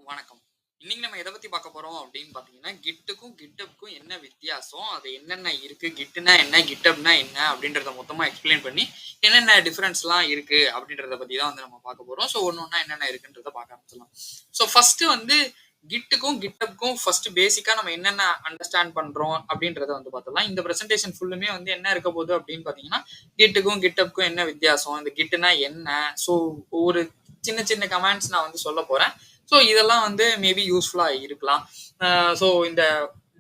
வணக்கம். இன்னைக்கு நம்ம எத பத்தி பார்க்க போறோம் அப்படின்னு பார்த்தீங்கன்னா, கிட்டுக்கும், கிட்டப்க்கும் என்ன வித்தியாசம்? அது என்னென்ன இருக்கு? கிட்டுனா என்ன? கிட்டப்னா என்ன? அப்படின்றத மொத்தமா எக்ஸ்ப்ளைன் பண்ணி, என்னென்ன டிஃபரன்ஸ்லாம் இருக்கு? அப்படின்றத பத்தி தான் வந்து நம்ம பார்க்க போறோம். ஸோ ஒண்ணு ஒண்ணா என்னென்ன இருக்குன்றத பார்க்க ஆரம்பிச்சிடலாம். ஸோ ஃபர்ஸ்ட்டு வந்து கிட்டுக்கும், கிட்டப்க்கும் ஃபர்ஸ்ட் பேசிக்கா நம்ம என்னென்ன அண்டர்ஸ்டாண்ட் பண்றோம்? அப்படின்றத வந்து பார்த்துடலாம். இந்த பிரசன்டேஷன் ஃபுல்லுமே வந்து என்ன இருக்க போகுது அப்படின்னு பார்த்தீங்கன்னா, கிட்டுக்கும், கிட்டப்க்கும் என்ன வித்தியாசம்? இந்த கிட்டுனா என்ன? ஸோ ஒரு சின்ன சின்ன கமெண்ட்ஸ் நான் வந்து சொல்லப் போறேன். ஸோ இதெல்லாம் வந்து மேபி யூஸ்ஃபுல்லா இருக்கலாம். ஸோ இந்த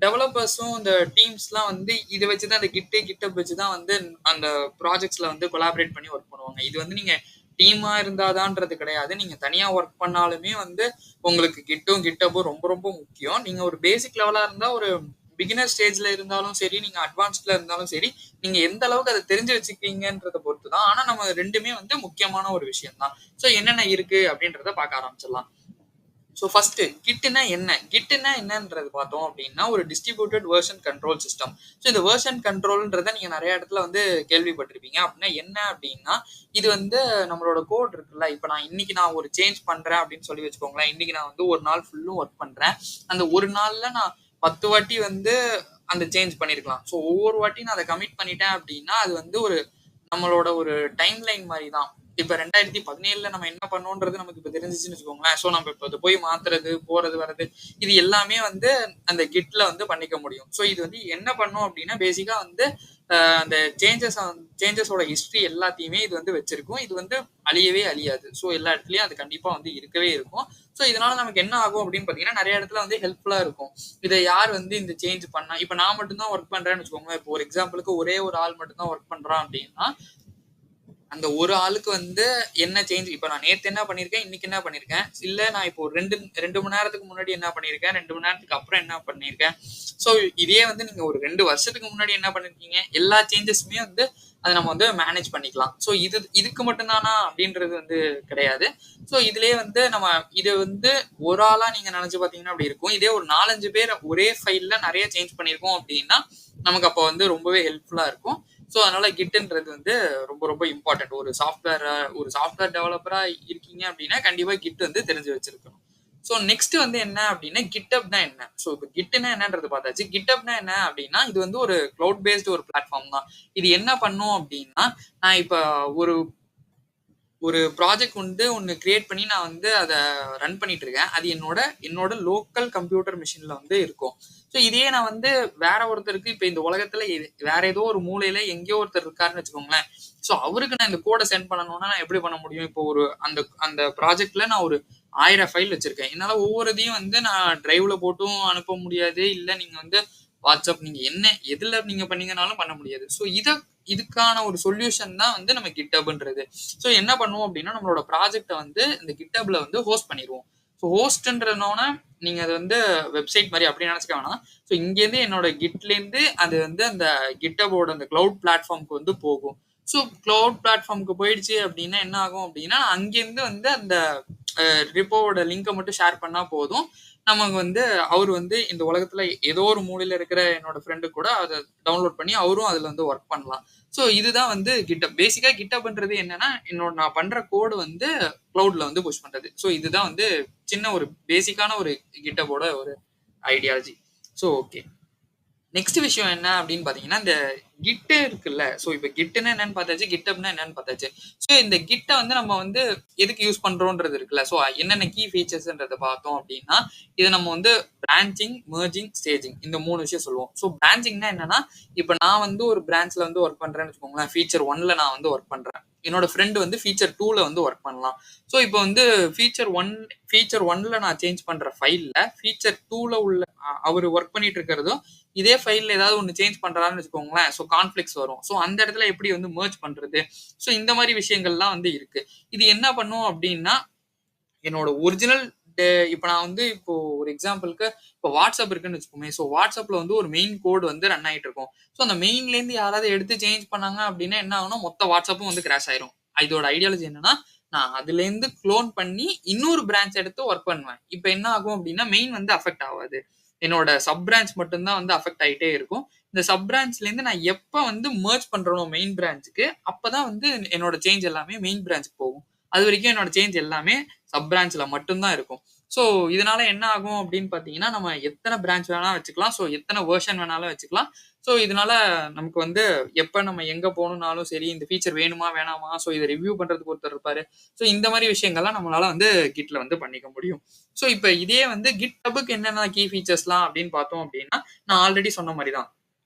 டெவலப்பர்ஸும் இந்த டீம்ஸ்லாம் வந்து இத வச்சு தான் இந்த கிட்டப் வச்சு தான் வந்து அந்த ப்ராஜெக்ட்ஸ்ல வந்து கொலாபரேட் பண்ணி ஒர்க் பண்ணுவாங்க. இது வந்து நீங்க டீமா இருந்தாதான்றது கிடையாது. நீங்க தனியா ஒர்க் பண்ணாலுமே வந்து உங்களுக்கு கிட்டப்பும் ரொம்ப ரொம்ப முக்கியம். நீங்க ஒரு பேசிக் லெவலா இருந்தா ஒரு பிகினர் ஸ்டேஜ்ல இருந்தாலும் சரி, நீங்க அட்வான்ஸ்ட்ல இருந்தாலும் சரி, நீங்க எந்த அளவுக்கு அத தெரிஞ்சு வச்சுக்கிறீங்கன்றத பொறுத்து தான். ஆனா நம்ம 2மே வந்து முக்கியமான ஒரு விஷயம் தான். ஸோ என்னென்ன இருக்கு அப்படின்றத பார்க்க ஆரம்பிச்சிடலாம். ஸோ ஃபர்ஸ்ட் கிட்னா என்ன? கிட்னா என்னன்றது பார்த்தோம் அப்படின்னா, ஒரு distributed version control system. So இந்த வெர்ஷன் கண்ட்ரோல்ன்றத நீங்க நெறைய இடத்துல வந்து கேள்விப்பட்டிருப்பீங்க. அப்படின்னா என்ன அப்படின்னா, இது வந்து நம்மளோட கோட் இருக்குல்ல, இப்ப இன்னைக்கு நான் ஒரு சேஞ்ச் பண்றேன் அப்படின்னு சொல்லி வச்சுக்கோங்களேன். இன்னைக்கு நான் வந்து ஒரு நாள் ஃபுல்லும் ஒர்க் பண்றேன். அந்த ஒரு நாள்ல நான் 10 வாட்டி வந்து அந்த சேஞ்ச் பண்ணியிருக்கலாம். ஸோ ஒவ்வொரு வாட்டியும் நான் அத கமிட் பண்ணிட்டேன் அப்படின்னா, அது வந்து நம்மளோட ஒரு டைம் லைன் மாரி தான். இப்ப 2017ல நம்ம என்ன பண்ணோன்றது நமக்கு இப்ப தெரிஞ்சுச்சுன்னு வச்சுக்கோங்களேன். ஸோ நம்ம இப்ப அத போய் மாத்துறது, போறது, வர்றது இது எல்லாமே வந்து அந்த கிட்ல வந்து பண்ணிக்க முடியும். ஸோ இது வந்து என்ன பண்ணும் அப்டின்னா, பேசிக்கா வந்து அந்த சேஞ்சஸோட ஹிஸ்டரி எல்லாத்தையுமே இது வந்து வச்சிருக்கும். இது வந்து அழியவே அழியாது. ஸோ எல்லா இடத்துலயும் அது கண்டிப்பா வந்து இருக்கவே இருக்கும். ஸோ இதனால நமக்கு என்ன ஆகும் அப்படின்னு பார்த்தீங்கன்னா, நெறைய இடத்துல வந்து ஹெல்ப்ஃபுல்லா இருக்கும். இத யார் வந்து இந்த சேஞ்ச் பண்ணா? இப்ப நான் மட்டும் தான் ஒர்க் பண்றேன்னு வச்சுக்கோங்களேன். இப்போ ஒரு எக்ஸாம்பிளுக்கு ஒரே ஒரு ஆள் மட்டும் தான் ஒர்க் பண்றான் அப்படின்னா, அந்த ஒரு ஆளுக்கு வந்து என்ன சேஞ்ச் இப்ப நான் நேத்து என்ன பண்ணியிருக்கேன், இன்னைக்கு என்ன பண்ணியிருக்கேன், இல்ல நான் இப்போ 2 மணி நேரத்துக்கு முன்னாடி என்ன பண்ணியிருக்கேன், 2 மணி நேரத்துக்கு அப்புறம் என்ன பண்ணியிருக்கேன். ஸோ இதே வந்து நீங்க ஒரு 2 வருஷத்துக்கு முன்னாடி என்ன பண்ணிருக்கீங்க, எல்லா சேஞ்சஸுமே வந்து அத நம்ம வந்து மேனேஜ் பண்ணிக்கலாம். ஸோ இதுக்கு மட்டும் தானா அப்படின்றது வந்து கிடையாது. ஸோ இதுலயே வந்து நம்ம இது வந்து ஒரு ஆளா நீங்க நினைச்சு பார்த்தீங்கன்னா அப்படி இருக்கும். இதே ஒரு 4, 5 பேர் ஒரே ஃபைல்ல நெறைய சேஞ்ச் பண்ணியிருக்கோம் அப்படின்னா, நமக்கு அப்ப வந்து ரொம்பவே ஹெல்ப்ஃபுல்லா இருக்கும். ஸோ அதனால கிட்ன்றது வந்து ரொம்ப ரொம்ப இம்பார்ட்டன்ட். ஒரு சாஃப்ட்வேர் டெவலப்பரா இருக்கீங்க அப்படின்னா, கண்டிப்பா கிட் வந்து தெரிஞ்சு வச்சிருக்கணும். ஸோ நெக்ஸ்ட் வந்து என்ன அப்படின்னா, கிட்டப்னா என்ன? ஸோ இப்போ கிட்னா என்னன்றது பார்த்தாச்சு. கிட்டப்னா என்ன அப்படின்னா, இது வந்து ஒரு கிளவுட் பேஸ்டு ஒரு பிளாட்ஃபார்ம் தான். இது என்ன பண்ணும் அப்படின்னா, நான் இப்ப ஒரு ஒரு ப்ராஜெக்ட் வந்து ஒண்ணு கிரியேட் பண்ணி நான் வந்து அத ரன் பண்ணிட்டு இருக்கேன். அது என்னோட லோக்கல் கம்ப்யூட்டர் மிஷின்ல வந்து இருக்கும். ஸோ இதையே நான் வந்து வேற ஒருத்தருக்கு இப்ப இந்த உலகத்துல வேற ஏதோ ஒரு மூலையில எங்கேயோ ஒருத்தர் இருக்காருன்னு வச்சுக்கோங்களேன். ஸோ அவருக்கு நான் இந்த கோட சென்ட் பண்ணணும்னா நான் எப்படி பண்ண முடியும்? இப்போ அந்த அந்த ப்ராஜெக்ட்ல நான் ஒரு 1000 ஃபைல் வச்சிருக்கேன். என்னால ஒவ்வொரு இதையும் வந்து நான் டிரைவ்ல போட்டும் அனுப்ப முடியாது. இல்ல நீங்க வந்து வாட்ஸ்அப் நீங்க எதுல நீங்க பண்ணீங்கனாலும் பண்ண முடியாது. ஸோ இதுக்கான ஒரு சொல்யூஷன் தான் வந்து நம்ம கிட்டப்ன்றது. ஸோ என்ன பண்ணுவோம் அப்படின்னா, நம்மளோட ப்ராஜெக்ட்ட வந்து இந்த கிட்டப்ல வந்து ஹோஸ்ட் பண்ணிருவோம். ஸோ ஹோஸ்ட்ன்றனோன நீங்க அது வந்து வெப்சைட் மாரி அப்படி நினைச்சுக்க வேணாம். ஸோ இங்கேருந்து என்னோட கிட்லேருந்து அது வந்து அந்த கிட்டபோட அந்த கிளவுட் பிளாட்ஃபார்ம்க்கு வந்து போகும். ஸோ கிளவுட் பிளாட்ஃபார்ம்க்கு போயிடுச்சு அப்படின்னா என்ன ஆகும் அப்படின்னா, அங்கேருந்து வந்து அந்த ரிப்போவோட லிங்கை மட்டும் ஷேர் பண்ணா போதும். நமக்கு வந்து அவரு வந்து இந்த உலகத்துல ஏதோ ஒரு மூலையில இருக்கிற என்னோட ஃப்ரெண்டு கூட அதை டவுன்லோட் பண்ணி அவரும் அதுல வந்து ஒர்க் பண்ணலாம். ஸோ இதுதான் வந்து கிட்டப். பேசிக்கா கிட்டப்ன்றது என்னன்னா, நான் பண்ற கோடு வந்து கிளவுட்ல வந்து புஷ் பண்றது. ஸோ இதுதான் வந்து சின்ன ஒரு பேசிக்கான ஒரு கிட்டப்போட ஒரு ஐடியாலஜி. So okay. நெக்ஸ்ட் விஷயம் என்ன அப்படின்னு பாத்தீங்கன்னா, இந்த கிட் இருக்குல்ல. ஸோ இப்ப கிட்னா என்னன்னு பார்த்தாச்சு, கிட்டப்னா என்னன்னு பார்த்தாச்சு. ஸோ இந்த கிட்ட வந்து நம்ம வந்து எதுக்கு யூஸ் பண்றோம்ன்றது இருக்குல்ல. ஸோ என்னென்ன கீ ஃபீச்சர்ஸ்ன்றத பார்த்தோம் அப்படின்னா, இதை நம்ம வந்து பிரான்ச்சிங், மெர்ஜிங், ஸ்டேஜிங் இந்த 3 விஷயம் சொல்லுவோம். ஸோ பிரான்ச்சிங்னா என்னன்னா, இப்ப நான் வந்து ஒரு பிரான்ச்ல வந்து ஒர்க் பண்றேன்னு வச்சுக்கோங்களேன். ஃபீச்சர் 1ல நான் வந்து ஒர்க் பண்றேன். என்னோட ஃப்ரெண்ட் வந்து ஃபீச்சர் 2ல வந்து ஒர்க் பண்ணலாம். ஸோ இப்போ வந்து ஃபீச்சர் 1ல நான் சேஞ்ச் பண்ற ஃபைல்ல ஃபீச்சர் 2ல உள்ள அவரு ஒர்க் பண்ணிட்டு இருக்கிறதும் இதே ஃபைல்ல ஏதாவது ஒன்று சேஞ்ச் பண்றாருன்னு வச்சுக்கோங்களேன். ஸோ கான்ஃபிளிக்ஸ் வரும். ஸோ அந்த இடத்துல எப்படி வந்து மெர்ஜ் பண்றது? ஸோ இந்த மாதிரி விஷயங்கள்லாம் வந்து இருக்கு. இது என்ன பண்ணும் அப்படின்னா, என்னோட ஒரிஜினல் இப்போ நான் வந்து இப்போ ஒரு எக்ஸாம்பிளுக்கு இப்போ வாட்ஸ்அப் இருக்குன்னு வச்சுக்கோமே. ஸோ வாட்ஸ்அப்ல வந்து ஒரு மெயின் கோடு வந்து ரன் ஆயிட்டு இருக்கும். ஸோ அந்த மெயின்லேருந்து யாராவது எடுத்து சேஞ்ச் பண்ணாங்க அப்படின்னா என்ன ஆகும்னா, மொத்த வாட்ஸ்அப்பும் வந்து கிராஷ் ஆயிரும். இதோட ஐடியாலஜி என்னன்னா, நான் அதுலேருந்து க்ளோன் பண்ணி இன்னொரு பிரான்ச் எடுத்து ஒர்க் பண்ணுவேன். இப்போ என்ன ஆகும் அப்படின்னா, மெயின் வந்து அஃபெக்ட் ஆகாது. என்னோட சப் பிரான்ச் மட்டும்தான் வந்து அஃபெக்ட் ஆயிட்டே இருக்கும். இந்த சப் பிரான்ச்லேருந்து நான் எப்போ வந்து மெர்ஜ் பண்றேனோ மெயின் பிரான்ச்சுக்கு, அப்பதான் வந்து என்னோட சேஞ்ச் எல்லாமே மெயின் பிரான்ச்சுக்கு போகும். அது வரைக்கும் என்னோட சேஞ்ச் எல்லாமே சப் பிரான்ச்ல மட்டும்தான் இருக்கும். ஸோ இதனால என்ன ஆகும் அப்படின்னு பார்த்தீங்கன்னா, நம்ம எத்தனை பிரான்ச் வேணா வச்சுக்கலாம். ஸோ எத்தனை வெர்ஷன் வேணாலும் வச்சுக்கலாம். ஸோ இதனால நமக்கு வந்து எப்ப நம்ம எங்க போணும்னாலும் சரி, இந்த ஃபீச்சர் வேணுமா? வேணாமா? ஸோ இத ரிவ்யூ பண்றதுக்கு ஒருத்தர் இருப்பாரு. ஸோ இந்த மாரி விஷயங்கள்லாம் நம்மளால வந்து Gitல வந்து பண்ணிக்க முடியும். ஸோ இப்ப இதே வந்து GitHubக்கு என்னென்ன கீ ஃபீச்சர்ஸ்லாம் அப்படின்னு பார்த்தோம் அப்படின்னா, நான் ஆல்ரெடி சொன்ன மாரி தான்.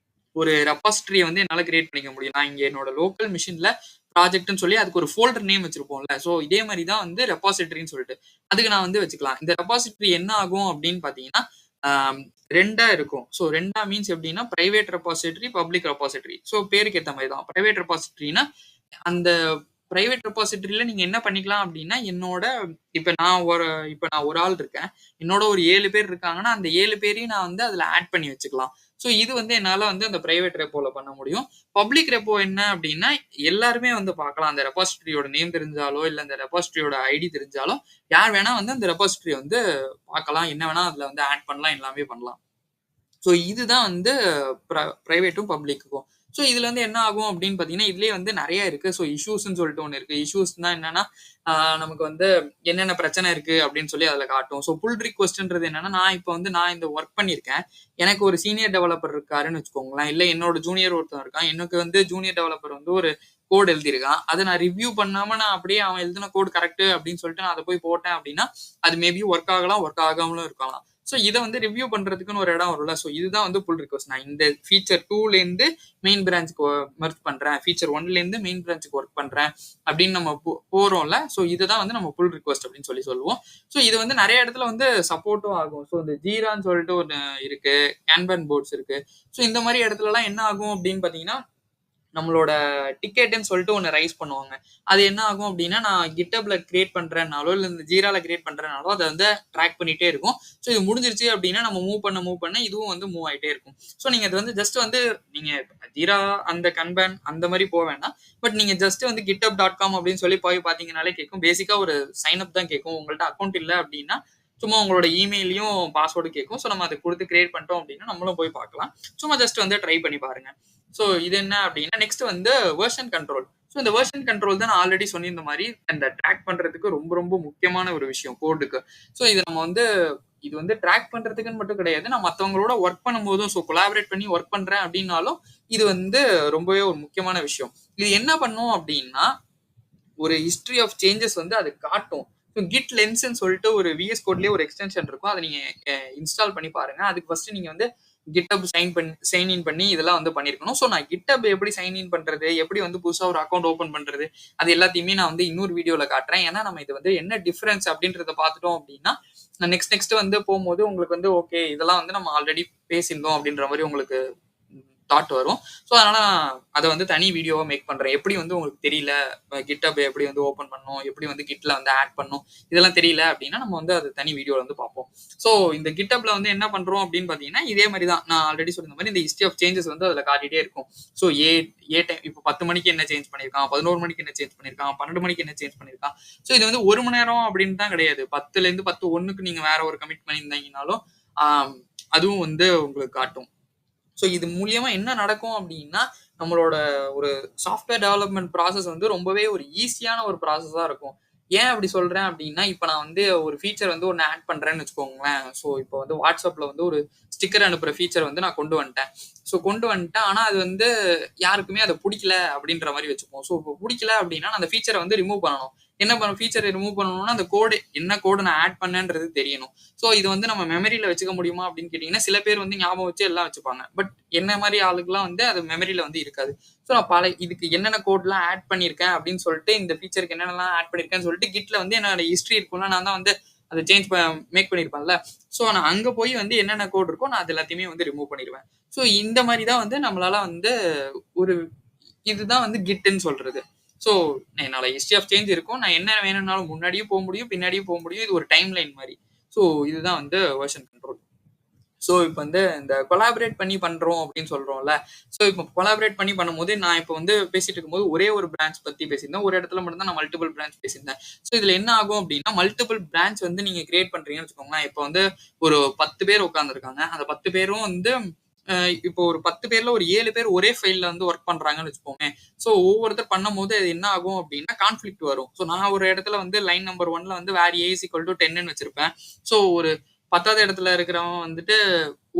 ஒரு ரெபாசிட்டரிய வந்து என்னால கிரியேட் பண்ணிக்க முடியும். நான் இங்க என்னோட லோக்கல் மெஷின்ல ப்ராஜெக்ட்ன்னு சொல்லி அதுக்கு ஒரு ஃபோல்டர் நேம் வச்சிருப்போம்ல. ஸோ இதே மாரி தான் வந்து ரெபாசிட்டரின்னு சொல்லிட்டு. அதுக்கு நான் வந்து வச்சுக்கலாம். இந்த ரெபாசிட்டரி என்ன ஆகும் அப்படின்னு பார்த்தீங்கன்னா, ஆம் 2ஆ இருக்கும். ஸோ 2ஆ மீன்ஸ் எப்படின்னா, private repository, public repository. So பேருக்கு ஏத்த மாரி தான். பிரைவேட் ரெபாசிட்டரினா அந்த பிரைவேட் ரெபாசிட்டரில நீங்க என்ன பண்ணிக்கலாம் அப்படின்னா, இப்ப நான் ஒரு ஆள் இருக்கேன். என்னோட ஒரு 7 பேர் இருக்காங்கன்னா, அந்த 7 பேரையும் நான் வந்து அதுல ஆட் பண்ணி வச்சுக்கலாம். ஸோ இது வந்து என்னால வந்து அந்த பிரைவேட் ரெப்போல பண்ண முடியும். பப்ளிக் ரெப்போ என்ன அப்படின்னா, எல்லாருமே வந்து பார்க்கலாம். அந்த ரெபாசிட்டரியோட நேம் தெரிஞ்சாலோ, இல்ல அந்த ரெபாசிட்டரியோட ஐடி தெரிஞ்சாலோ, யார் வேணா வந்து அந்த ரெபாசிட்டரிய வந்து பார்க்கலாம். என்ன வேணா அதுல வந்து ஆட் பண்ணலாம். எல்லாமே பண்ணலாம். ஸோ இதுதான் வந்து பிர பிரைவேட்டும், பப்ளிக்குக்கும். ஸோ இதுல வந்து என்ன ஆகும் அப்படின்னு பார்த்தீங்கன்னா, இதுலயே வந்து நெறைய இருக்கு. ஸோ இஷ்யூஸ்ன்னு சொல்லிட்டு ஒண்ணு இருக்கு. இஷ்யூஸ்னா என்னன்னா, ஆ நமக்கு வந்து என்னென்ன பிரச்சனை இருக்கு அப்படின்னு சொல்லி அதுல காட்டும். ஸோ புல் ரிக்வெஸ்ட்ன்றது என்னன்னா, நான் இந்த வொர்க் பண்ணியிருக்கேன். எனக்கு ஒரு சீனியர் டெவலப்பர் இருக்காருன்னு வச்சுக்கோங்களேன். இல்ல என்னோட ஜூனியர் ஒருத்தன் இருக்கான். எனக்கு வந்து ஜூனியர் டெவலப்பர் வந்து ஒரு கோட் எழுதியிருக்கான். அத நான் ரிவ்யூ பண்ணாம நான் அப்படியே அவன் எழுதின கோட் கரெக்ட் அப்படின்னு சொல்லிட்டு நான் அத போய் போட்டேன் அப்படின்னா, அது மேபி ஒர்க் ஆகலாம், ஒர்க் ஆகாமலும் இருக்கலாம். ஸோ இத வந்து ரிவ்யூ பண்றதுக்குன்னு ஒரு இடம் வரும்ல. ஸோ இதுதான் வந்து புல் ரிக்வெஸ்ட். நான் இந்த ஃபீச்சர் 2லேருந்து மெயின் பிரான்ச்க்கு மெர்ஜ் பண்றேன். ஃபீச்சர் 1லேருந்து மெயின் பிரான்ச்க்கு ஒர்க் பண்றேன் அப்படின்னு நம்ம போறோம்ல. ஸோ இதுதான் வந்து நம்ம புல் ரிக்வெஸ்ட் அப்படின்னு சொல்லி சொல்லுவோம். ஸோ இது வந்து நெறைய இடத்துல வந்து சப்போர்ட்டும் ஆகும். ஸோ இந்த ஜீரான்னு சொல்லிட்டு ஒண்ணு இருக்கு. கேன்பான் போர்ட்ஸ் இருக்கு. ஸோ இந்த மாரி இடத்துலலாம் என்ன ஆகும் அப்படின்னு பார்த்தீங்கன்னா, நம்மளோட டிக்கெட்ன்னு சொல்லிட்டு ஒண்ணு ரைஸ் பண்ணுவாங்க. அது என்ன ஆகும் அப்டின்னா, நான் GitHubல கிரியேட் பண்றேன்னாலோ, இல்ல இந்த Jiraல கிரியேட் பண்றேன்னாலோ, அத வந்து ட்ராக் பண்ணிட்டே இருக்கும். ஸோ இது முடிஞ்சிருச்சு அப்டின்னா, நம்ம மூவ் பண்ண இதுவும் வந்து மூவ் ஆயிட்டே இருக்கும். ஸோ நீங்க இது வந்து ஜஸ்ட் வந்து நீங்க Jira அந்த கன்பான் அந்த மாரி போ வேண்டாம். பட் நீங்க ஜஸ்ட் வந்து github.com அப்டின்னு சொல்லி போய் பார்த்தீங்கன்னாலே கேட்கும். பேசிக்கா ஒரு சைன் அப் தான் கேட்கும். உங்கள்ட்ட அக்கவுண்ட் இல்ல அப்டின்னா, சும்மா உங்களோட இமெயிலயும், பாஸ்வேர்டும் கேட்கும். ஸோ நம்ம அத குடுத்து கிரியேட் பண்ணிட்டோம் அப்டின்னா, நம்மளும் போய் பார்க்கலாம். சும்மா ஜஸ்ட் வந்து ட்ரை பண்ணி பாருங்க. ஸோ இது என்ன அப்படின்னா நெக்ஸ்ட் வந்து வெர்ஷன் கண்ட்ரோல். ஸோ இந்த வெர்ஷன் கண்ட்ரோல் தான் நான் ஆல்ரெடி சொன்னிருந்த மாதிரி அந்த ட்ராக் பண்றதுக்கு ரொம்ப ரொம்ப முக்கியமான ஒரு விஷயம் கோடுக்கு. ஸோ இது வந்து ட்ராக் பண்றதுக்குன்னு மட்டும் கிடையாது. நான் மத்தவங்களோட ஒர்க் பண்ணும்போதும் கொலாபரேட் பண்ணி ஒர்க் பண்றேன் அப்படின்னாலும் இது வந்து ரொம்பவே ஒரு முக்கியமான விஷயம். இது என்ன பண்ணும் அப்படின்னா ஒரு ஹிஸ்டரி ஆஃப் சேஞ்சஸ் வந்து அது காட்டும். ஸோ கிட் லென்ஸ்ன்னு சொல்லிட்டு ஒரு விஎஸ் கோட்லயே ஒரு எக்ஸ்டென்ஷன் இருக்கும். அதை நீங்க இன்ஸ்டால் பண்ணி பாருங்க. அதுக்கு ஃபர்ஸ்ட் நீங்க வந்து GitHub சைன் இன் பண்ணி இதெல்லாம் வந்து பண்ணியிருக்கணும். ஸோ நான் GitHub எப்படி சைன் இன் பண்றது, எப்படி வந்து புதுசா ஒரு அக்கௌண்ட் ஓப்பன் பண்றது, அது எல்லாத்தையுமே நான் வந்து இன்னொரு வீடியோல காட்டுறேன். ஏன்னா நம்ம இது வந்து என்ன டிஃபரன்ஸ் அப்படின்றத பார்த்துட்டோம் அப்படின்னா, நான் நெக்ஸ்ட் வந்து போகும்போது உங்களுக்கு வந்து ஓகே இதெல்லாம் வந்து நம்ம ஆல்ரெடி பேசியிருந்தோம் அப்படின்ற மாதிரி உங்களுக்கு தாட் வரும். ஸோ அதனால அதை வந்து தனி வீடியோவா மேக் பண்றேன். எப்படி வந்து உங்களுக்கு தெரியல GitHub எப்படி வந்து ஓப்பன் பண்ணணும், எப்படி வந்து கிட்ல வந்து ஆட் பண்ணணும், இதெல்லாம் தெரியல அப்படின்னா நம்ம வந்து அது தனி வீடியோல வந்து பார்ப்போம். ஸோ இந்த GitHubல வந்து என்ன பண்றோம் அப்படின்னு பார்த்தீங்கன்னா, இதே மாதிரி தான் நான் ஆல்ரெடி சொன்ன மாதிரி இந்த ஹிஸ்டரி ஆஃப் சேஞ்சஸ் வந்து அதில் காட்டிட்டே இருக்கும். ஸோ ஏ டைம் இப்போ 10 மணிக்கு என்ன சேஞ்ச் பண்ணியிருக்கான், 11 மணிக்கு என்ன சேஞ்ச் பண்ணியிருக்கான், 12 மணிக்கு என்ன சேஞ்ச் பண்ணியிருக்கான். ஸோ இது வந்து 1 மணி நேரம் அப்படின்னு தான் கிடையாது. 10லேருந்து 10:01க்கு நீங்க வேற ஒரு கமிட் பண்ணியிருந்தீங்கனாலும் அதுவும் வந்து உங்களுக்கு காட்டும். ஸோ இது மூலியமா என்ன நடக்கும் அப்படின்னா, நம்மளோட ஒரு சாஃப்ட்வேர் டெவலப்மெண்ட் ப்ராசஸ் வந்து ரொம்பவே ஒரு ஈஸியான ஒரு ப்ராசஸா இருக்கும். ஏன் அப்படி சொல்றேன் அப்படின்னா, இப்ப நான் வந்து ஒரு ஃபீச்சர் வந்து ஒண்ணு ஆட் பண்றேன்னு வச்சுக்கோங்களேன். ஸோ இப்போ வந்து WhatsAppல வந்து ஒரு ஸ்டிக்கர் அனுப்புற ஃபீச்சர் வந்து நான் கொண்டு வந்துட்டேன். ஸோ கொண்டு வந்துட்டேன். ஆனா அது வந்து யாருக்குமே அது புடிக்கல அப்படின்ற மாரி வச்சுப்போம். ஸோ இப்போ புடிக்கல அப்படின்னா, நான் அந்த ஃபீச்சர வந்து ரிமூவ் பண்ணணும். என்ன பண்ணணும் ஃபீச்சர ரிமூவ் பண்ணணும்னா, அந்த என்ன கோடு நான் ஆட் பண்ணேன்றது தெரியணும். ஸோ இது வந்து நம்ம மெமரியில வச்சுக்க முடியுமா அப்படின்னு கேட்டீங்கன்னா, சில பேர் வந்து ஞாபகம் வச்சு எல்லாம் வச்சுப்பாங்க. பட் என்ன மாரி ஆளுக்குலாம் வந்து அது மெமரியில வந்து இருக்காது. ஸோ நான் இதுக்கு என்னென்ன கோட்லாம் ஆட் பண்ணியிருக்கேன் அப்படின்னு சொல்லிட்டு, இந்த ஃபீச்சருக்கு என்னென்னலாம் ஆட் பண்ணியிருக்கேன்னு சொல்லிட்டு கிட்ல வந்து என்னோட ஹிஸ்டரி இருக்கும்ல. நான் தான் வந்து அத மேக் பண்ணியிருப்பேன்ல. ஸோ நான் அங்க போய் வந்து என்னென்ன கோட் இருக்கோ நான் அது எல்லாத்தையுமே வந்து ரிமூவ் பண்ணிருவேன். ஸோ இந்த மாரி தான் வந்து நம்மளால வந்து ஒரு இதுதான் வந்து கிட்ன்னு சொல்றது. ஸோ என்னோட ஹிஸ்டரி ஆஃப் சேஞ்ச் இருக்கும். நான் என்ன வேணும்னாலும் முன்னாடியும் போ முடியும், பின்னாடியும் போ முடியும். இது ஒரு டைம் லைன் மாரி. ஸோ இதுதான் வந்து வெர்ஷன் கண்ட்ரோல். ஸோ இப்ப வந்து இந்த கொலாபரேட் பண்ணி பண்றோம் அப்படின்னு சொல்றோம்ல. ஸோ இப்போ கொலாபரேட் பண்ணி பண்ணும்போது, நான் இப்போ வந்து பேசிட்டு இருக்கும்போது ஒரே ஒரு பிரான்ச் பத்தி பேசியிருந்தேன். ஒரு இடத்துல மட்டும் தான் நான் மல்டிபிள் பிரான்ச் பேசியிருந்தேன். ஸோ இதுல என்ன ஆகும் அப்படின்னா, மல்டிபிள் பிரான்ச் வந்து நீங்க கிரியேட் பண்றீங்கன்னு வச்சுக்கோங்களேன். இப்போ வந்து ஒரு 10 பேர் உட்கார்ந்துருக்காங்க. அந்த 10 பேரும் வந்து இப்போ ஒரு 10 பேர்ல ஒரு 7 பேர் ஒரே ஃபைல்ல வந்து ஒர்க் பண்றாங்கன்னு வச்சுக்கோங்க. ஸோ ஒவ்வொருத்தர் பண்ணும்போது அது என்ன ஆகும் அப்படின்னா கான்ஃபிளிக்ட் வரும். ஸோ நான் ஒரு இடத்துல வந்து லைன் நம்பர் 1ல வந்து where a is equal to 10ன்னு வச்சிருப்பேன். ஸோ ஒரு 10வது இடத்துல இருக்கிறவன் வந்துட்டு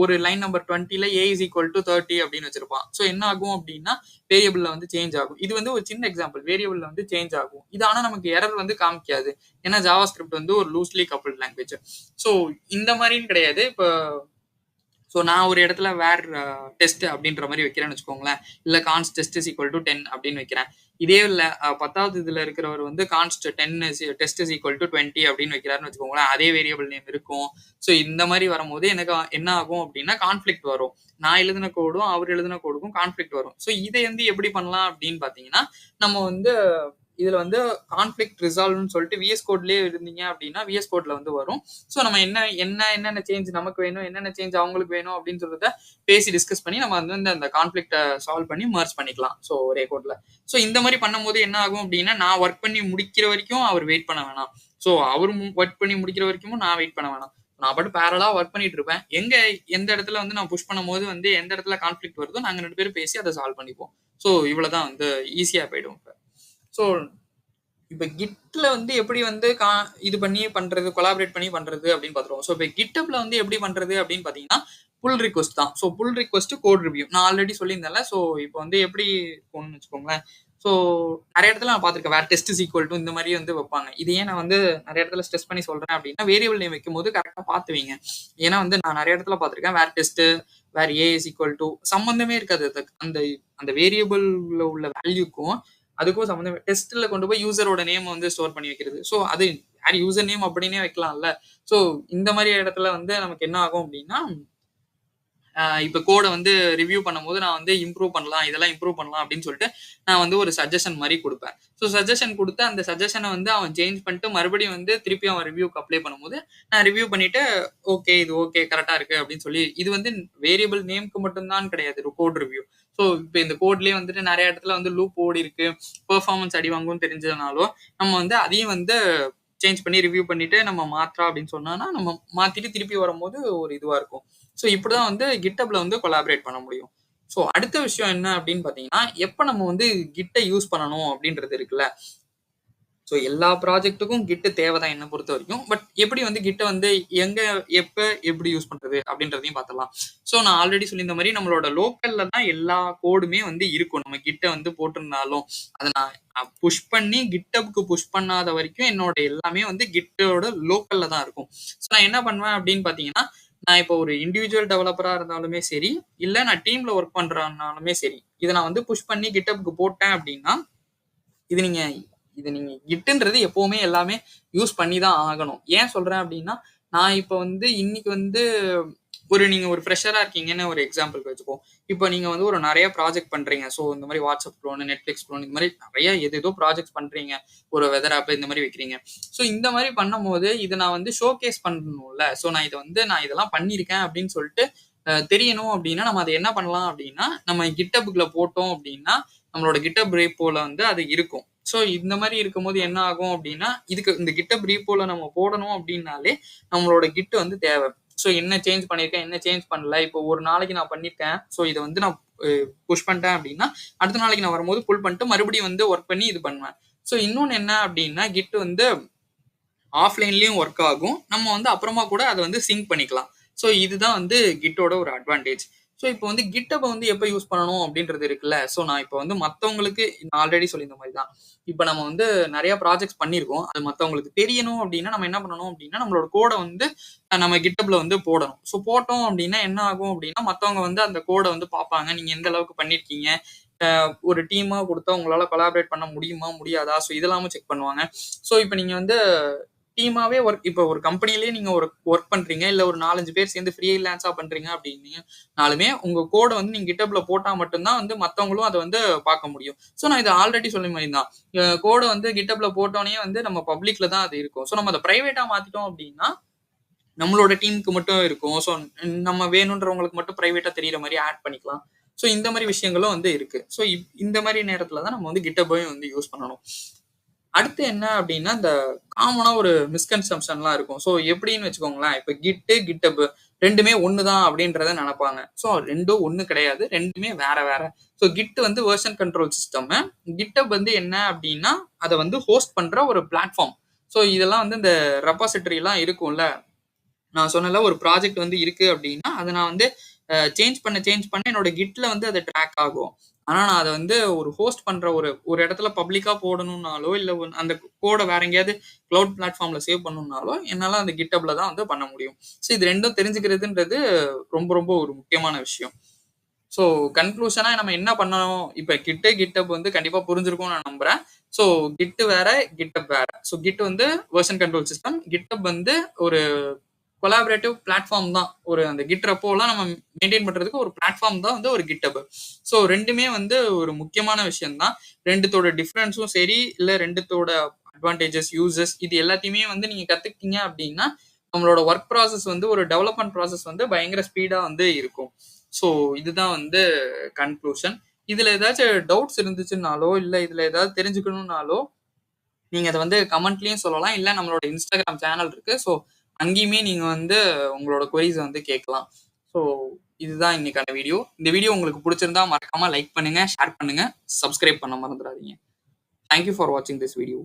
ஒரு லைன் நம்பர் 20ல ஏ இஸ் ஈக்குவல் டு 30 அப்படின்னு வச்சிருப்பான். ஸோ என்ன ஆகும் அப்படின்னா வேரியபிள்ல வந்து சேஞ்ச் ஆகும். இது வந்து ஒரு சின்ன எக்ஸாம்பிள். வேரியபிள்ல வந்து சேஞ்ச் ஆகும். இது ஆனா நமக்கு எரர் வந்து காமிக்காது. ஏன்னா ஜாவா ஸ்கிரிப்ட் வந்து ஒரு லூஸ்லி கப்புள்ட் லாங்குவேஜ். ஸோ இந்த மாதிரின்னு கிடையாது. இப்போ ஸோ நான் ஒரு இடத்துல வேர் டெஸ்ட் அப்படின்ற மாதிரி வைக்கிறேன்னு வச்சுக்கோங்களேன். இல்லை கான்ஸ்ட் டெஸ்ட் இஸ் ஈக்குவல் டு 10 அப்படின்னு வைக்கிறேன். இதே இல்லை 10வது இதில் இருக்கிறவர் வந்து கான்ஸ்ட் 10 டெஸ்ட் இஸ் ஈக்குவல் டு 20 அப்படின்னு வைக்கிறாருன்னு வச்சுக்கோங்களேன். அதே வேரியபிள் நேம் இருக்கும். ஸோ இந்த மாதிரி வரும்போது எனக்கு என்ன ஆகும் அப்படின்னா கான்ஃபிளிக்ட் வரும். நான் எழுதின கோடும் அவர் எழுதின கோடுக்கும் கான்ஃபிளிக்ட் வரும். ஸோ இதை வந்து எப்படி பண்ணலாம் அப்படின்னு பார்த்தீங்கன்னா நம்ம வந்து இதுல வந்து கான்ஃபிளிக்ட் ரிசால்வ்னு சொல்லிட்டு விஎஸ் கோட்லயே இருந்தீங்க அப்படின்னா விஎஸ் கோட்ல வந்து வரும். ஸோ நம்ம என்னென்ன சேஞ்ச் நமக்கு வேணும், என்னென்ன சேஞ்ச் அவங்களுக்கு வேணும் அப்படின்னு சொல்றத பேசி டிஸ்கஸ் பண்ணி நம்ம வந்து அந்த கான்ஃபிளிக்டை சால்வ் பண்ணி மர்ஜ் பண்ணிக்கலாம். ஸோ ஒரே கோட்ல. ஸோ இந்த மாதிரி பண்ணும்போது என்ன ஆகும் அப்படின்னா நான் ஒர்க் பண்ணி முடிக்கிற வரைக்கும் அவர் வெயிட் பண்ண வேணாம். ஸோ அவர் ஒர்க் பண்ணி முடிக்கிற வரைக்கும் நான் வெயிட் பண்ண வேணாம். நான் பாட்டு பேரலா ஒர்க் பண்ணிட்டு இருப்பேன். எந்த இடத்துல வந்து நான் புஷ் பண்ணும்போது வந்து எந்த இடத்துல கான்ஃபிளிக்ட் வருதோ நாங்க 2 பேரும் பேசி அதை சால்வ் பண்ணிப்போம். ஸோ இவ்வளவுதான் வந்து ஈஸியா போயிடும். ஸோ இப்போ கிட்ல வந்து எப்படி வந்து இது பண்ணி பண்றது, கொலாபரேட் பண்ணி பண்றது அப்படின்னு பாத்துருவோம். ஸோ இப்போ கிட்டப்ல வந்து எப்படி பண்றது அப்படின்னு பாத்தீங்கன்னா புல் ரிக்வஸ்ட் தான். ஸோ புல் ரிக்வஸ்ட் கோட் ரிவ்யூ நான் ஆல்ரெடி சொல்லியிருந்தேன்ல. ஸோ இப்போ வந்து எப்படி இருக்கும்னு வச்சுக்கோங்களேன். ஸோ நிறைய இடத்துல நான் பார்த்துருக்கேன் where test is equal to இந்த மாதிரி வந்து வைப்பாங்க. இது ஏன் நான் வந்து நிறைய இடத்துல ஸ்ட்ரெஸ் பண்ணி சொல்றேன் அப்படின்னா வேரியபிள் நேம் வைக்கும் போது கரெக்டாக பார்த்துவீங்க. ஏன்னா வந்து நான் நிறைய இடத்துல பார்த்துருக்கேன் where test where a is equal to சம்பந்தமே இருக்காது. அந்த அந்த வேரியபிள்ல உள்ள வேல்யூக்கும் அதுக்கும் சம்மந்தம். டெஸ்ட்ல கொண்டு போய் யூசரோட நேம் வந்து ஸ்டோர் பண்ணி வைக்கிறது. ஸோ அது யார் யூசர் நேம் அப்படின்னே வைக்கலாம்ல. ஸோ இந்த மாதிரி இடத்துல வந்து நமக்கு என்ன ஆகும் அப்படின்னா இப்போ கோடை வந்து ரிவ்யூ பண்ணும்போது நான் வந்து இம்ப்ரூவ் பண்ணலாம், இதெல்லாம் இம்ப்ரூவ் பண்ணலாம் அப்படின்னு சொல்லிட்டு நான் வந்து ஒரு சஜஷன் மாதிரி கொடுப்பேன். ஸோ சஜஷன் கொடுத்து அந்த சஜஷனை வந்து அவன் சேஞ்ச் பண்ணிட்டு மறுபடியும் வந்து திருப்பி அவன் ரிவ்யூக்கு அப்ளை பண்ணும்போது நான் ரிவ்யூ பண்ணிட்டு ஓகே இது ஓகே கரெக்டா இருக்கு அப்படின்னு சொல்லி இது வந்து வேரியபிள் நேம்க்கு மட்டும்தான் கிடையாது கோட் ரிவ்யூ. ஸோ இப்போ இந்த கோட்லயே வந்துட்டு நிறைய இடத்துல வந்து லூப் ஓடி இருக்கு, பெர்ஃபார்மன்ஸ் அடி வாங்கும்னு தெரிஞ்சதுனாலும் நம்ம வந்து அதையும் வந்து சேஞ்ச் பண்ணி ரிவ்யூ பண்ணிட்டு நம்ம மாற்றா அப்படின்னு சொன்னோம்னா நம்ம மாத்திட்டு திருப்பி வரும்போது ஒரு இதுவா இருக்கும். ஸோ இப்படிதான் வந்து கிட்டப்ல வந்து கொலாபரேட் பண்ண முடியும். ஸோ அடுத்த விஷயம் என்ன அப்படின்னு பாத்தீங்கன்னா எப்ப நம்ம வந்து கிட்டை யூஸ் பண்ணணும் அப்படின்றது இருக்குல்ல. ஸோ எல்லா ப்ராஜெக்ட்டுக்கும் கிட்டு தேவைதான் என்ன பொறுத்த வரைக்கும். பட் எப்படி வந்து கிட்ட வந்து எங்க எப்ப எப்படி யூஸ் பண்றது அப்படின்றதையும் பார்த்துடலாம். ஸோ நான் ஆல்ரெடி சொல்லியிருந்த மாதிரி நம்மளோட லோக்கல்ல தான் எல்லா கோடுமே வந்து இருக்கும். நம்ம கிட்ட வந்து போட்டிருந்தாலும் அதை நான் புஷ் பண்ணி கிட்டப்புக்கு புஷ் பண்ணாத வரைக்கும் என்னோட எல்லாமே வந்து கிட்டோட லோக்கல்ல தான் இருக்கும். ஸோ நான் என்ன பண்ணுவேன் அப்படின்னு பாத்தீங்கன்னா நான் இப்போ ஒரு இண்டிவிஜுவல் டெவலப்பரா இருந்தாலுமே சரி, இல்ல நான் டீம்ல ஒர்க் பண்றனாலுமே சரி, இதை நான் வந்து புஷ் பண்ணி கிட்டப்புக்கு போட்டேன் அப்படின்னா இது நீங்க கிட்டுன்றது எப்பவுமே எல்லாமே யூஸ் பண்ணி தான் ஆகணும். ஏன் சொல்றேன் அப்படின்னா நான் இப்போ வந்து இன்னைக்கு வந்து நீங்க ஒரு ஃப்ரெஷரா இருக்கீங்கன்னு ஒரு எக்ஸாம்பிள் வச்சுப்போம். இப்போ நீங்க வந்து ஒரு நிறைய ப்ராஜெக்ட் பண்றீங்க. ஸோ இந்த மாதிரி வாட்ஸ்அப் க்ளோன், நெட்ஃபிளிக்ஸ் க்ளோன் இந்த மாதிரி நிறைய ஏதோ ப்ராஜெக்ட் பண்றீங்க. ஒரு வெதர் ஆப் இந்த மாதிரி வைக்கிறீங்க. ஸோ இந்த மாதிரி பண்ணும்போது இதை நான் வந்து ஷோகேஸ் பண்ணணும்ல. ஸோ நான் இதெல்லாம் பண்ணியிருக்கேன் அப்படின்னு சொல்லிட்டு தெரியணும் அப்படின்னா நம்ம அதை என்ன பண்ணலாம் அப்படின்னா நம்ம கிட்டப்புக்குள்ள போட்டோம் அப்படின்னா நம்மளோட கிட்டப் ரீப்போல வந்து அது இருக்கும். ஸோ இந்த மாதிரி இருக்கும்போது என்ன ஆகும் அப்படின்னா இதுக்கு இந்த கிட்டப் ரீப்போல நம்ம போடணும் அப்படின்னாலே நம்மளோட கிட் வந்து தேவை. ஸோ என்ன சேஞ்ச் பண்ணியிருக்கேன், என்ன சேஞ்ச் பண்ணல, இப்போ ஒரு நாளைக்கு நான் பண்ணியிருக்கேன். ஸோ இதை வந்து நான் புஷ் பண்ணிட்டேன் அப்படின்னா அடுத்த நாளைக்கு நான் வரும்போது புல் பண்ணிட்டு மறுபடியும் வந்து ஒர்க் பண்ணி இது பண்ணுவேன். ஸோ இன்னொன்று என்ன அப்படின்னா கிட் வந்து ஆஃப்லைன்லயும் ஒர்க் ஆகும். நம்ம வந்து அப்புறமா கூட அதை வந்து சிங்க் பண்ணிக்கலாம். ஸோ இதுதான் வந்து கிட்டோட ஒரு அட்வான்டேஜ். ஸோ இப்போ வந்து கிட்டப்பை வந்து எப்போ யூஸ் பண்ணணும் அப்படின்றது இருக்குல்ல. ஸோ நான் இப்போ வந்து மற்றவங்களுக்கு ஆல்ரெடி சொல்லியிருந்த மாதிரி தான். இப்போ நம்ம வந்து நிறைய ப்ராஜெக்ட்ஸ் பண்ணியிருக்கோம். அது மற்றவங்களுக்கு தெரியணும் அப்படின்னா நம்ம என்ன பண்ணணும் அப்படின்னா நம்மளோட கோடை வந்து நம்ம கிட்டப்ல வந்து போடணும். ஸோ போட்டோம் அப்படின்னா என்ன ஆகும் அப்படின்னா மற்றவங்க வந்து அந்த கோடை வந்து பார்ப்பாங்க. நீங்க எந்த அளவுக்கு பண்ணியிருக்கீங்க, ஒரு டீமா கொடுத்தா உங்களால கொலாபரேட் பண்ண முடியுமா முடியாதா, ஸோ இதெல்லாமும் செக் பண்ணுவாங்க. ஸோ இப்போ நீங்க வந்து டீமாவே ஒர்க் இப்போ ஒரு கம்பெனிலேயே நீங்க ஒர்க் பண்றீங்க, இல்ல ஒரு 4-5 பேர் சேர்ந்து ஃப்ரீலான்ஸா பண்றீங்க அப்படின்னாலுமே உங்க கோடை வந்து நீங்க கிட்டப்ல போட்டா மட்டும்தான் வந்து மத்தவங்களும் அதை வந்து பார்க்க முடியும். ஸோ நான் இதை ஆல்ரெடி சொல்ல மாதிரி தான் கோடை வந்து கிட்டப்ல போட்டோன்னே வந்து நம்ம பப்ளிக்ல தான் அது இருக்கும். ஸோ நம்ம அதை பிரைவேட்டா மாத்திட்டோம் அப்படின்னா நம்மளோட டீமுக்கு மட்டும் இருக்கும். ஸோ நம்ம வேணுன்றவங்களுக்கு மட்டும் பிரைவேட்டா தெரியுற மாதிரி ஆட் பண்ணிக்கலாம். ஸோ இந்த மாதிரி விஷயங்களும் வந்து இருக்கு. ஸோ இந்த மாதிரி நேரத்துல தான் நம்ம வந்து கிட்டப்பையும் வந்து யூஸ் பண்ணணும். அடுத்து என்ன அப்படின்னா இந்த காமனா ஒரு மிஸ்கன்செப்ஷன்லாம் இருக்கும். ஸோ எப்படின்னு வச்சுக்கோங்களேன், இப்ப கிட்டப் 2மே ஒண்ணு தான் அப்படின்றத நெனப்பாங்க. ஸோ 2ம் ஒண்ணு கிடையாது. 2மே வேற வேற. ஸோ கிட் வந்து வெர்ஷன் கண்ட்ரோல் சிஸ்டம். கிட்டப் வந்து என்ன அப்படின்னா, அத வந்து ஹோஸ்ட் பண்ற ஒரு பிளாட்ஃபார்ம். ஸோ இதெல்லாம் வந்து இந்த ரெபாசிட்டரிலாம் இருக்கும்ல. நான் சொன்னேன்ல ஒரு ப்ராஜெக்ட் வந்து இருக்கு அப்படின்னா, அத நான் வந்து சேஞ்ச் பண்ண என்னோட கிட்ல வந்து அது ட்ராக் ஆகும். ஆனா நான் அத வந்து ஒரு ஹோஸ்ட் பண்ற ஒரு ஒரு இடத்துல பப்ளிக்கா போடணும்னாலோ, இல்ல அந்த கோட வேற எங்கேயாவது கிளவுட் பிளாட்ஃபார்ம்ல சேவ் பண்ணணும்னாலோ, என்னால அந்த கிட்டப்ல தான் வந்து பண்ண முடியும். ஸோ இது 2ம் தெரிஞ்சுக்கிறதுன்றது ரொம்ப ரொம்ப ஒரு முக்கியமான விஷயம். ஸோ கன்க்ளூஷனா நம்ம என்ன பண்ணணும்? இப்ப கிட்டப் வந்து கண்டிப்பா புரிஞ்சிருக்கும்னு நான் நம்புறேன். ஸோ கிட் வேற, கிட்டப் வேற. ஸோ கிட் வந்து வெர்ஷன் கண்ட்ரோல் சிஸ்டம். கிட்டப் வந்து ஒரு கொலாபரேட்டிவ் பிளாட்ஃபார்ம் தான். ஒரு அந்த கிட் ரெப்போலாம் நம்ம மெயின்டெயின் பண்றதுக்கு ஒரு பிளாட்ஃபார்ம் தான் வந்து ஒரு கிட்டப். ஸோ 2மே வந்து ஒரு முக்கியமான விஷயம் தான். 2தோட டிஃபரன்ஸும் சரி, இல்ல 2தோட அட்வான்டேஜஸ், யூசஸ் இது எல்லாத்தையுமே வந்து நீங்க கத்துக்கிட்டீங்க அப்படின்னா, நம்மளோட வொர்க் ப்ராசஸ் வந்து ஒரு டெவலப்மென்ட் ப்ராசஸ் வந்து பயங்கர ஸ்பீடா வந்து இருக்கும். ஸோ இதுதான் வந்து கன்க்ளூஷன். இதுல ஏதாச்சும் டவுட்ஸ் இருந்துச்சுன்னாலோ, இல்ல இதுல ஏதாவது தெரிஞ்சுக்கணும்னாலோ, நீங்க அத வந்து கமெண்ட்லயும் சொல்லலாம். இல்ல நம்மளோட Instagram சேனல் இருக்கு. ஸோ அங்கேயுமே நீங்க வந்து உங்களோட குவரீஸ வந்து கேட்கலாம். ஸோ இதுதான் இன்னைக்கான வீடியோ. இந்த வீடியோ உங்களுக்கு புடிச்சிருந்தா மறக்காம லைக் பண்ணுங்க, ஷேர் பண்ணுங்க, சப்ஸ்கிரைப் பண்ண மறந்துறாதீங்க. தேங்க் யூ ஃபார் வாட்சிங் திஸ் வீடியோ.